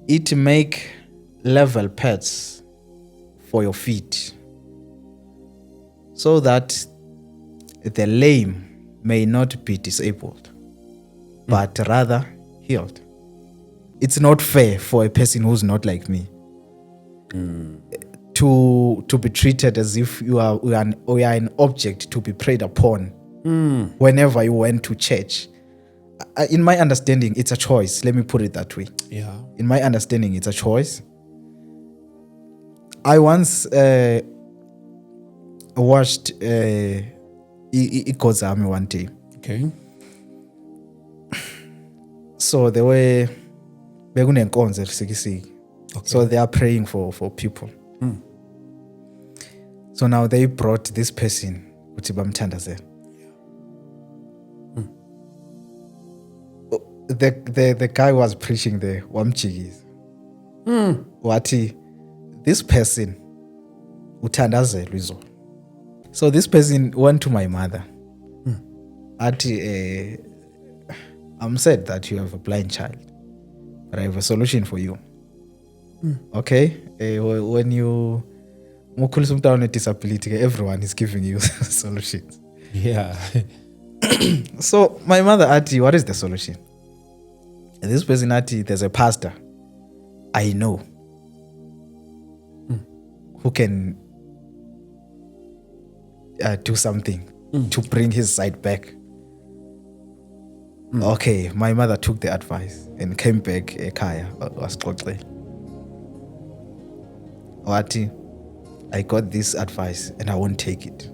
it make level pads for your feet so that the lame may not be disabled, but rather healed. It's not fair for a person who's not like me to be treated as if you are an object to be preyed upon whenever you went to church. In my understanding, it's a choice. Let me put it that way. Yeah. In my understanding, it's a choice. I once watched Ikozami one day. Okay. So they were bekunenkonzo esikisiki. Okay. So they are praying for people. So now they brought this person ukuthi bamthandazele. The guy was preaching there wamjikisa. Wathi this person uthandazelwe izolo. So this person went to my mother. Athi I'm sad that you have a blind child, but I have a solution for you. Okay? When you mukhulisa umuntu one disability, everyone is giving you solutions. Yeah. So my mother asked, what is the solution? And this person asked, there's a pastor I know who can do something to bring his sight back. Okay, my mother took the advice and came back ekhaya wasixoxela. Wathi, I got this advice and I won't take it.